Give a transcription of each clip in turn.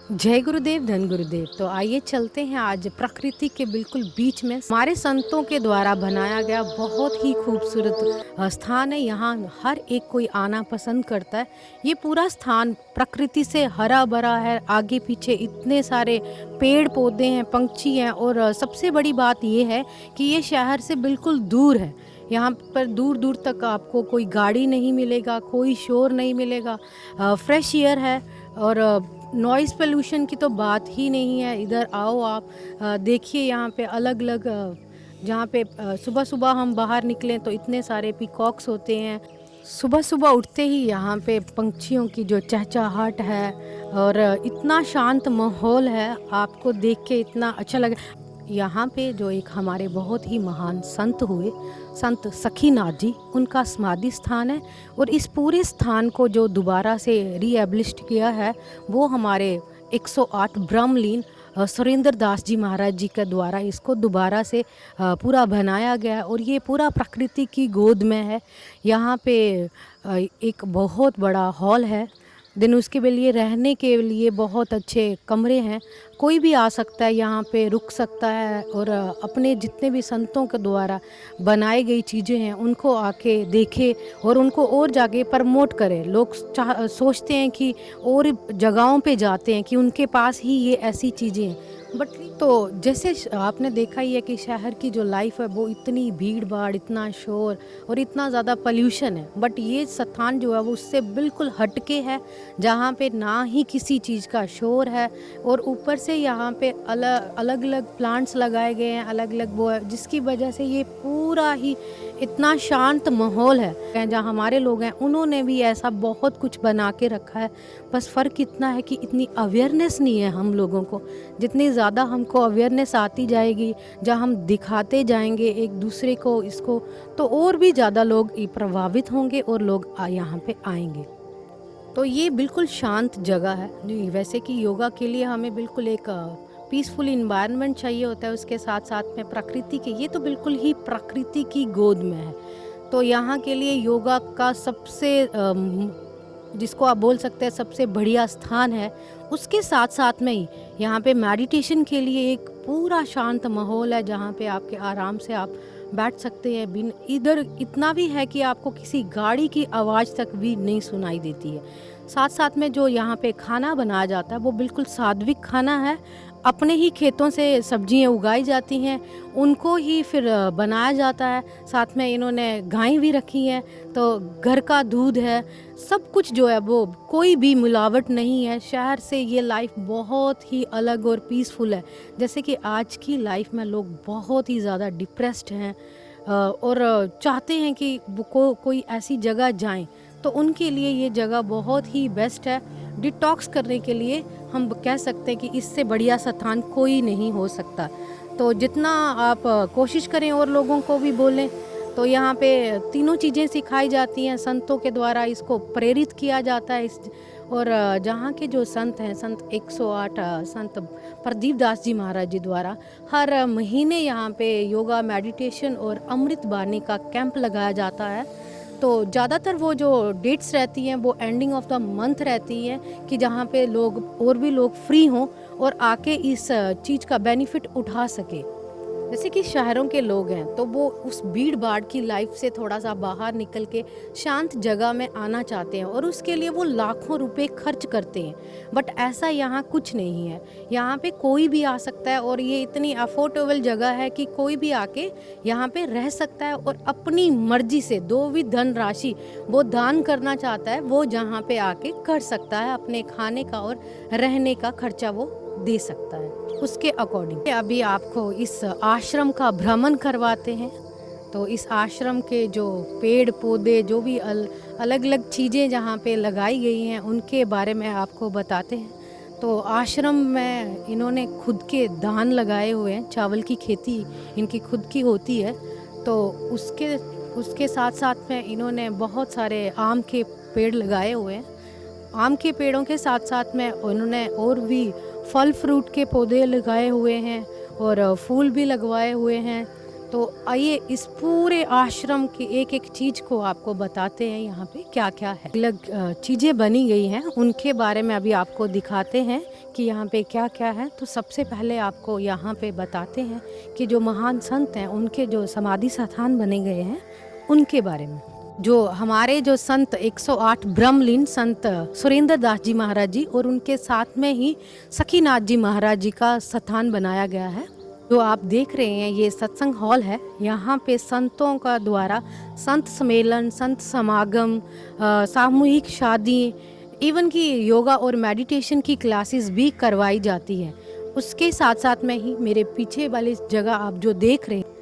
जय गुरुदेव धन गुरुदेव। तो आइए चलते हैं आज प्रकृति के बिल्कुल बीच में हमारे संतों के द्वारा बनाया गया बहुत ही खूबसूरत स्थान है। यहाँ हर एक कोई आना पसंद करता है। ये पूरा स्थान प्रकृति से हरा भरा है। आगे पीछे इतने सारे पेड़ पौधे हैं, पंछी हैं और सबसे बड़ी बात ये है कि ये शहर से बिल्कुल दूर है। यहाँ पर दूर दूर तक आपको कोई गाड़ी नहीं मिलेगा, कोई शोर नहीं मिलेगा, फ्रेश एयर है और नॉइज़ पोल्यूशन की तो बात ही नहीं है। इधर आओ आप, देखिए यहाँ पे अलग अलग जहाँ पे सुबह सुबह हम बाहर निकलें तो इतने सारे पीकॉक्स होते हैं। सुबह सुबह उठते ही यहाँ पे पंछियों की जो चहचहाहट है और इतना शांत माहौल है, आपको देख के इतना अच्छा लगे। यहाँ पे जो एक हमारे बहुत ही महान संत हुए, संत सखीनाथ जी, उनका समाधि स्थान है और इस पूरे स्थान को जो दोबारा से रीएब्लिश्ड किया है वो हमारे 108 ब्रह्मलीन सुरेंद्र दास जी महाराज जी के द्वारा इसको दोबारा से पूरा बनाया गया और ये पूरा प्रकृति की गोद में है। यहाँ पे एक बहुत बड़ा हॉल है, देन उसके लिए रहने के लिए बहुत अच्छे कमरे हैं। कोई भी आ सकता है, यहाँ पे रुक सकता है और अपने जितने भी संतों के द्वारा बनाई गई चीज़ें हैं उनको आके देखे और उनको और जाके प्रमोट करें। लोग सोचते हैं कि और जगहों पे जाते हैं कि उनके पास ही ये ऐसी चीज़ें हैं, बट तो जैसे आपने देखा ही है कि शहर की जो लाइफ है वो इतनी भीड़ भाड़, इतना शोर और इतना ज़्यादा पॉल्यूशन है। बट ये स्थान जो है वो उससे बिल्कुल हटके है, जहाँ पे ना ही किसी चीज़ का शोर है और ऊपर से यहाँ पे अलग अलग प्लांट्स लगाए गए हैं, अलग अलग वो है, जिसकी वजह से ये पूरा ही इतना शांत माहौल है। जहाँ हमारे लोग हैं उन्होंने भी ऐसा बहुत कुछ बना के रखा है, बस फ़र्क इतना है कि इतनी अवेयरनेस नहीं है हम लोगों को। जितनी ज़्यादा हमको अवेयरनेस आती जाएगी, जहाँ हम दिखाते जाएंगे एक दूसरे को इसको, तो और भी ज़्यादा लोग प्रभावित होंगे और लोग यहाँ पे आएंगे। तो ये बिल्कुल शांत जगह है। नहीं, वैसे कि योगा के लिए हमें बिल्कुल एक पीसफुल इन्वायरमेंट चाहिए होता है, उसके साथ साथ में प्रकृति के, ये तो बिल्कुल ही प्रकृति की गोद में है। तो यहाँ के लिए योगा का सबसे जिसको आप बोल सकते हैं सबसे बढ़िया स्थान है। उसके साथ साथ में ही यहाँ पे मेडिटेशन के लिए एक पूरा शांत माहौल है, जहाँ पे आपके आराम से आप बैठ सकते हैं। बिन इधर इतना भी है कि आपको किसी गाड़ी की आवाज़ तक भी नहीं सुनाई देती है। साथ साथ में जो यहाँ पे खाना बनाया जाता है वो बिल्कुल सात्विक खाना है। अपने ही खेतों से सब्जियाँ उगाई जाती हैं, उनको ही फिर बनाया जाता है। साथ में इन्होंने गाय भी रखी है, तो घर का दूध है, सब कुछ जो है वो कोई भी मिलावट नहीं है। शहर से ये लाइफ बहुत ही अलग और पीसफुल है। जैसे कि आज की लाइफ में लोग बहुत ही ज़्यादा डिप्रेस्ड हैं और चाहते हैं कि वो कोई ऐसी जगह जाएं, तो उनके लिए ये जगह बहुत ही बेस्ट है। डिटॉक्स करने के लिए हम कह सकते हैं कि इससे बढ़िया स्थान कोई नहीं हो सकता। तो जितना आप कोशिश करें और लोगों को भी बोलें, तो यहाँ पे तीनों चीज़ें सिखाई जाती हैं संतों के द्वारा, इसको प्रेरित किया जाता है और जहाँ के जो संत हैं, संत 108 संत प्रदीप दास जी महाराज जी द्वारा हर महीने यहाँ पे योगा, मेडिटेशन और अमृत बानी का कैंप लगाया जाता है। तो ज़्यादातर वो जो डेट्स रहती हैं वो एंडिंग ऑफ द मंथ रहती हैं कि जहाँ पे लोग और भी लोग फ्री हों और आके इस चीज़ का बेनिफिट उठा सके। जैसे कि शहरों के लोग हैं तो वो उस भीड़ भाड़ की लाइफ से थोड़ा सा बाहर निकल के शांत जगह में आना चाहते हैं और उसके लिए वो लाखों रुपए खर्च करते हैं। बट ऐसा यहाँ कुछ नहीं है, यहाँ पे कोई भी आ सकता है और ये इतनी अफोर्डेबल जगह है कि कोई भी आके यहाँ पे रह सकता है और अपनी मर्जी से जो भी धनराशि वो दान करना चाहता है वो जहाँ पे आके कर सकता है। अपने खाने का और रहने का खर्चा वो दे सकता है उसके अकॉर्डिंग। अभी आपको इस आश्रम का भ्रमण करवाते हैं। तो इस आश्रम के जो पेड़ पौधे, जो भी अलग अलग चीज़ें जहाँ पे लगाई गई हैं उनके बारे में आपको बताते हैं। तो आश्रम में इन्होंने खुद के धान लगाए हुए हैं, चावल की खेती इनकी खुद की होती है। तो उसके साथ साथ में इन्होंने बहुत सारे आम के पेड़ लगाए हुए हैं। आम के पेड़ों के साथ साथ में उन्होंने और भी फल फ्रूट के पौधे लगाए हुए हैं और फूल भी लगवाए हुए हैं। तो आइए इस पूरे आश्रम की एक-एक चीज़ को आपको बताते हैं यहाँ पे क्या-क्या है। अलग चीज़ें बनी गई हैं, उनके बारे में अभी आपको दिखाते हैं कि यहाँ पे क्या-क्या है। तो सबसे पहले आपको यहाँ पे बताते हैं कि जो महान संत हैं, उनके जो समाधि स्थान बने गए हैं, उनके बारे में। जो हमारे जो संत 108 ब्रह्मलीन संत सुरेंद्र दास जी महाराज जी और उनके साथ में ही सखीनाथ जी महाराज जी का स्थान बनाया गया है। जो आप देख रहे हैं ये सत्संग हॉल है। यहाँ पे संतों का द्वारा संत सम्मेलन, संत समागम, सामूहिक शादी, इवन की योगा और मेडिटेशन की क्लासेस भी करवाई जाती है। उसके साथ साथ में ही मेरे पीछे वाली जगह आप जो देख रहे हैं,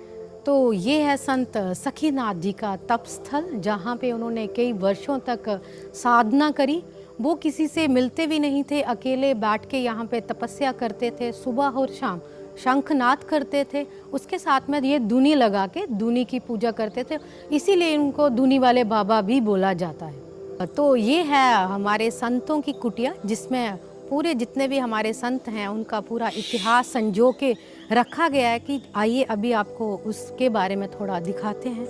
तो ये है संत सखीनाथ जी का तप स्थल, जहाँ पे उन्होंने कई वर्षों तक साधना करी। वो किसी से मिलते भी नहीं थे, अकेले बैठ के यहाँ पे तपस्या करते थे, सुबह और शाम शंखनाद करते थे। उसके साथ में ये धुनी लगा के धुनी की पूजा करते थे, इसीलिए इनको धुनी वाले बाबा भी बोला जाता है। तो ये है हमारे संतों की कुटिया, जिसमें पूरे जितने भी हमारे संत हैं उनका पूरा इतिहास संजो के रखा गया है। कि आइए अभी आपको उसके बारे में थोड़ा दिखाते हैं।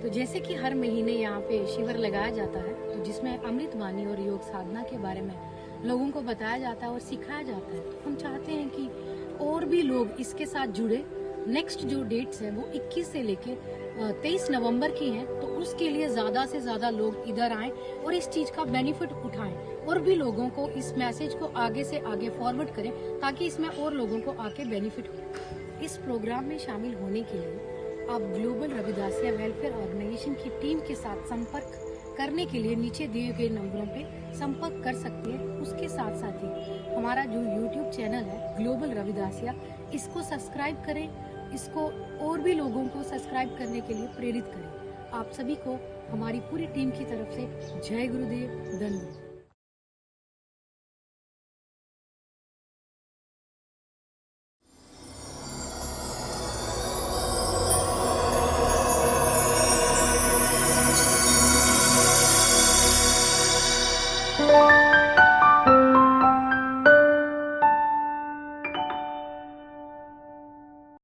तो जैसे कि हर महीने यहाँ पे शिविर लगाया जाता है, तो जिसमें अमृत वाणी और योग साधना के बारे में लोगों को बताया जाता है और सिखाया जाता है। तो हम चाहते हैं कि और भी लोग इसके साथ जुड़े। नेक्स्ट जो डेट्स है वो 21 से लेके 23 नवंबर की हैं, तो उसके लिए ज़्यादा से ज़्यादा लोग इधर आएं और इस चीज़ का बेनिफिट उठाएं और भी लोगों को इस मैसेज को आगे से आगे फॉरवर्ड करें, ताकि इसमें और लोगों को आके बेनिफिट हो। इस प्रोग्राम में शामिल होने के लिए आप ग्लोबल रविदासिया वेलफेयर ऑर्गेनाइजेशन की टीम के साथ संपर्क करने के लिए नीचे दिए गए नंबरों पे संपर्क कर सकते हैं। उसके साथ साथ ही हमारा जो YouTube चैनल है ग्लोबल रविदासिया, इसको सब्सक्राइब करें, इसको और भी लोगों को सब्सक्राइब करने के लिए प्रेरित करें। आप सभी को हमारी पूरी टीम की तरफ से जय गुरुदेव, धन्यवाद।